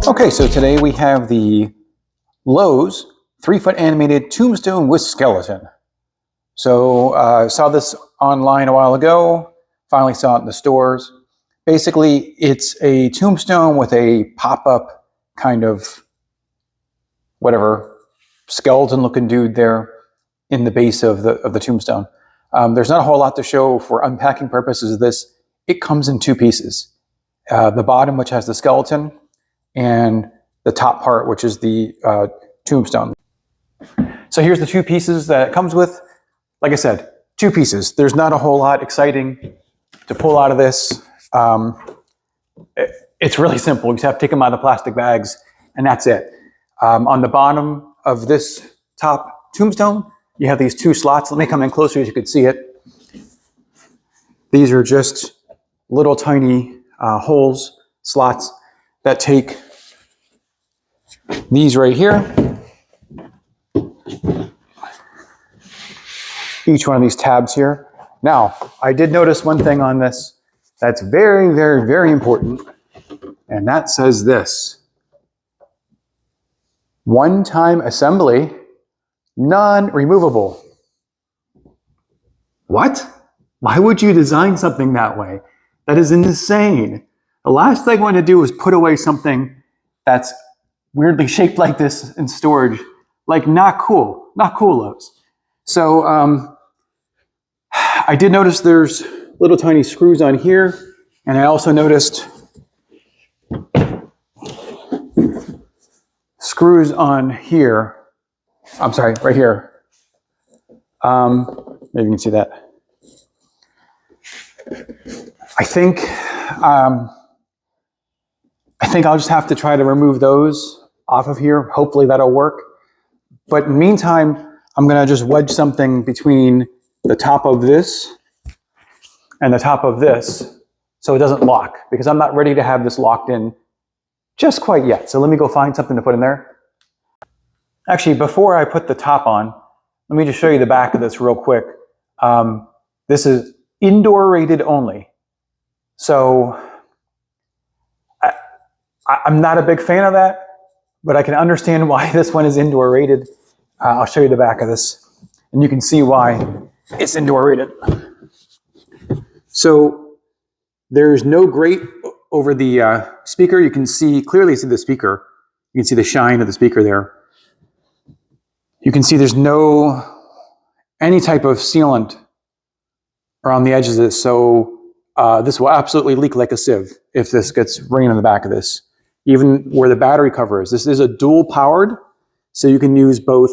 Okay, so today we have the Lowe's 3-foot animated tombstone with skeleton. So saw this online a while ago, finally saw it in the stores. Basically, it's a tombstone with a pop-up kind of whatever skeleton-looking dude there in the base of the tombstone. There's not a whole lot to show for unpacking purposes of this. It comes in two pieces. The bottom, which has the skeleton, and the top part, which is the tombstone. So here's the two pieces that it comes with. Like I said, two pieces. There's not a whole lot exciting to pull out of this. It's really simple. You just have to take them out of the plastic bags, and that's it. On the bottom of this top tombstone, you have these two slots. Let me come in closer so you can see it. These are just little tiny holes, slots, that take these right here. Each one of these tabs here. Now, I did notice one thing on this that's very, very, very important, and that says this: one-time assembly, non-removable. What? Why would you design something that way? That is insane. The last thing I want to do is put away something that's weirdly shaped like this in storage. Like, not cool. Not cool, Lowe's. So I did notice there's little tiny screws on here, and I also noticed screws on here. I'm sorry, right here. Maybe you can see that. I think I'll just have to try to remove those off of here. Hopefully that'll work. But in the meantime, I'm going to just wedge something between the top of this and the top of this so it doesn't lock, because I'm not ready to have this locked in just quite yet. So let me go find something to put in there. Actually, before I put the top on, let me just show you the back of this real quick. This is indoor rated only. So I'm not a big fan of that, but I can understand why this one is indoor rated. I'll show you the back of this, and you can see why it's indoor rated. So there's no grate over the speaker. You can clearly see the speaker. You can see the shine of the speaker there. You can see there's any type of sealant around the edges of this, so this will absolutely leak like a sieve if this gets rain on the back of this. Even where the battery cover is. This is a dual powered, so you can use both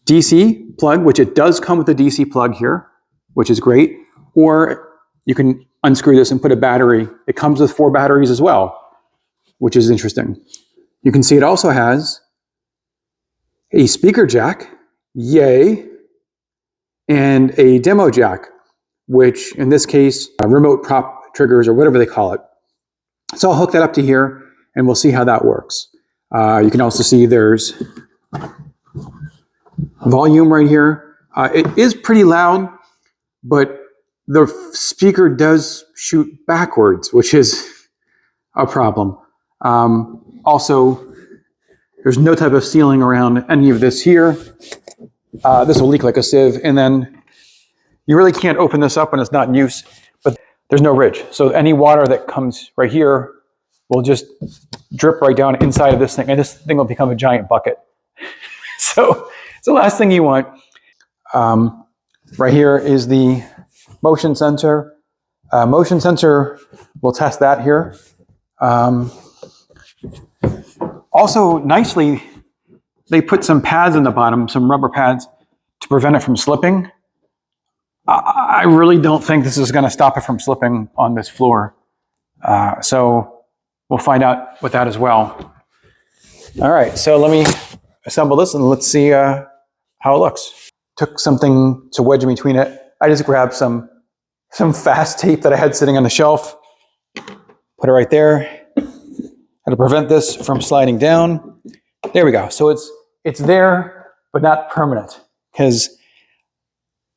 DC plug, which it does come with a DC plug here, which is great, or you can unscrew this and put a battery. It comes with 4 batteries as well, which is interesting. You can see it also has a speaker jack, yay, and a demo jack, which in this case, remote prop triggers or whatever they call it. So I'll hook that up to here and we'll see how that works. You can also see there's volume right here. It is pretty loud, but the speaker does shoot backwards, which is a problem. Also, there's no type of sealing around any of this here. This will leak like a sieve, and then you really can't open this up when it's not in use, but there's no ridge. So any water that comes right here will just drip right down inside of this thing, and this thing will become a giant bucket. So it's the last thing you want. Right here is the motion sensor. Motion sensor, we'll test that here. Also, nicely, they put some pads in the bottom, some rubber pads, to prevent it from slipping. I really don't think this is going to stop it from slipping on this floor. So we'll find out with that as well. All right, so let me assemble this and let's see how it looks. Took something to wedge in between it. I just grabbed some fast tape that I had sitting on the shelf, put it right there. Had to prevent this from sliding down. There we go. So it's there, but not permanent, because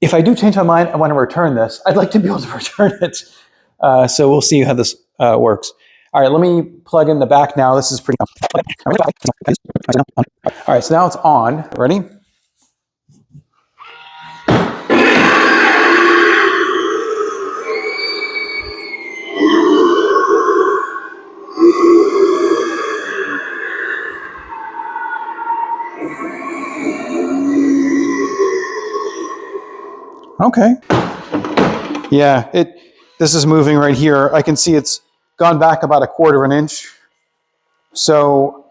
if I do change my mind, I want to return this. I'd like to be able to return it. So we'll see how this works. All right, let me plug in the back now. This is pretty. All right, so now it's on. Ready? Okay. Yeah, this is moving right here. I can see it's gone back about 1/4 inch. So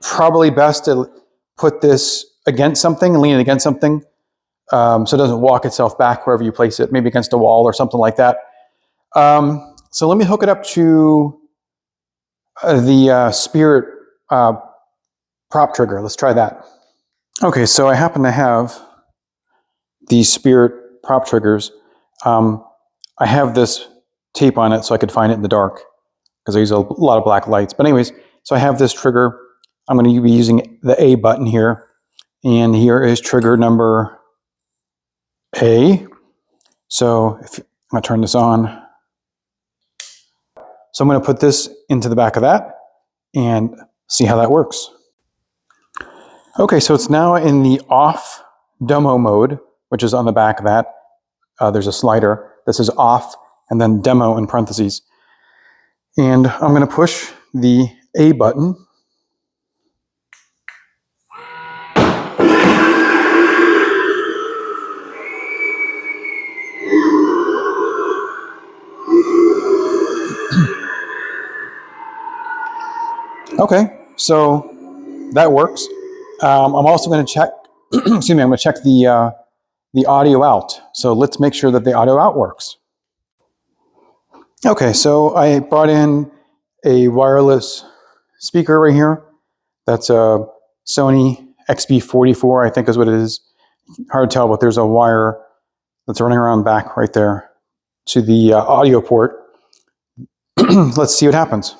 probably best to put this against something, lean it against something, so it doesn't walk itself back wherever you place it, maybe against a wall or something like that. So let me hook it up to the Spirit prop trigger. Let's try that. Okay, so I happen to have these Spirit prop triggers. I have this tape on it so I could find it in the dark because I use a lot of black lights. But anyways, so I have this trigger. I'm going to be using the A button here. And here is trigger number A. So I'm going to turn this on. So I'm going to put this into the back of that and see how that works. Okay, so it's now in the off demo mode, which is on the back of that. There's a slider that says off and then demo in parentheses. And I'm going to push the A button. Okay, so that works. I'm also going to check, excuse me, I'm going to check the audio out. So let's make sure that the audio out works. Okay, so I brought in a wireless speaker right here. That's a Sony XB44, I think is what it is. Hard to tell, but there's a wire that's running around back right there to the audio port. Let's see what happens.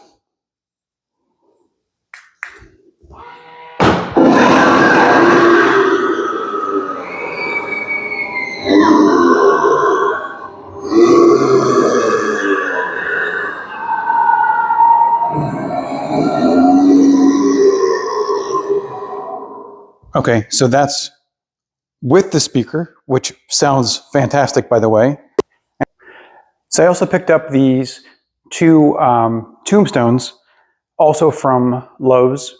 Okay, so that's with the speaker, which sounds fantastic, by the way. So I also picked up these two tombstones, also from Lowe's,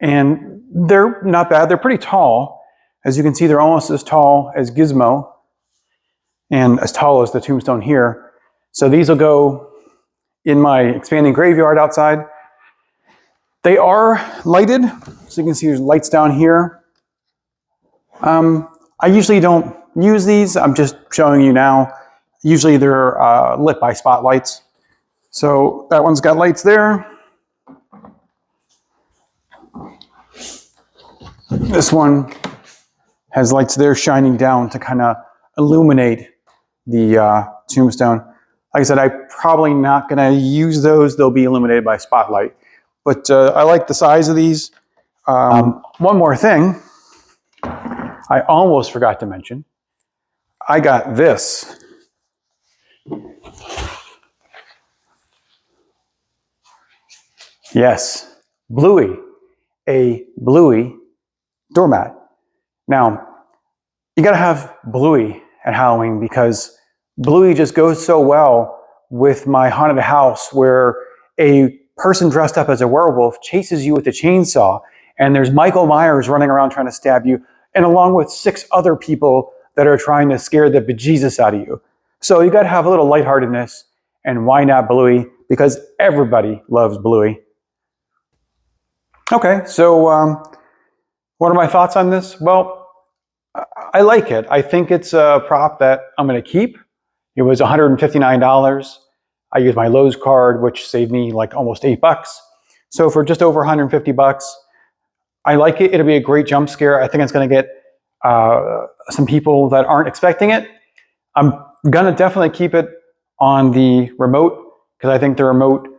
and they're not bad. They're pretty tall. As you can see, they're almost as tall as Gizmo and as tall as the tombstone here. So these will go in my expanding graveyard outside. They are lighted, so you can see there's lights down here. I usually don't use these. I'm just showing you now. Usually they're lit by spotlights. So that one's got lights there. This one has lights there shining down to kind of illuminate the tombstone. Like I said, I'm probably not going to use those. They'll be illuminated by spotlight. But I like the size of these. One more thing I almost forgot to mention. I got this. Yes, Bluey, a Bluey doormat. Now, you gotta have Bluey at Halloween because Bluey just goes so well with my haunted house where a person dressed up as a werewolf chases you with a chainsaw and there's Michael Myers running around trying to stab you and along with 6 other people that are trying to scare the bejesus out of you. So you gotta have a little lightheartedness, and why not Bluey? Because everybody loves Bluey. Okay, so what are my thoughts on this? Well, I like it. I think it's a prop that I'm going to keep. It was $159. I used my Lowe's card, which saved me like almost $8. So for just over $150, I like it. It'll be a great jump scare. I think it's going to get some people that aren't expecting it. I'm going to definitely keep it on the remote because I think the remote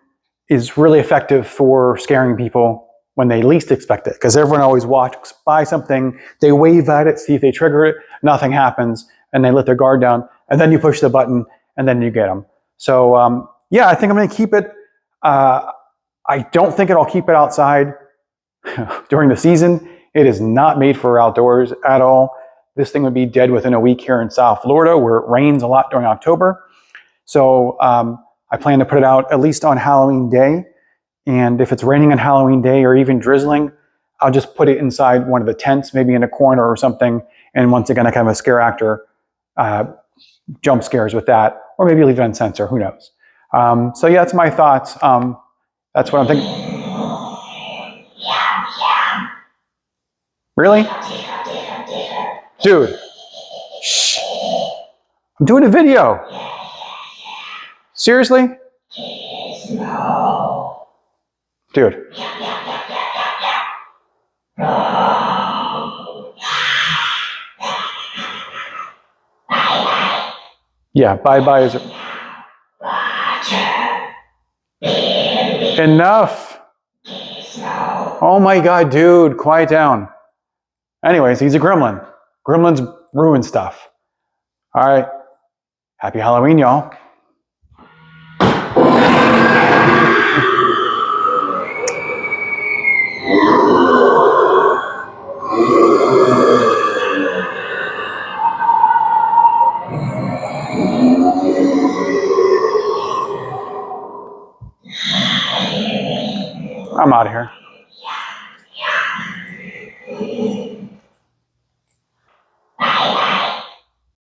is really effective for scaring people when they least expect it, because everyone always walks by something, they wave at it, see if they trigger it, nothing happens, and they let their guard down, and then you push the button, and then you get them. So yeah, I think I'm going to keep it. I don't think I'll keep it outside during the season. It is not made for outdoors at all. This thing would be dead within a week here in South Florida, where it rains a lot during October. So I plan to put it out at least on Halloween Day. And if it's raining on Halloween Day or even drizzling, I'll just put it inside one of the tents, maybe in a corner or something. And once again, I kind of a scare actor, jump scares with that, or maybe leave it on sensor, who knows. So yeah, that's my thoughts. That's what I'm thinking. Really? Dude. Shh. I'm doing a video. Seriously? Dude. Yeah, bye-bye is... Enough. Oh my God, dude, quiet down. Anyways, he's a gremlin. Gremlins ruin stuff. All right. Happy Halloween, y'all. I'm out of here.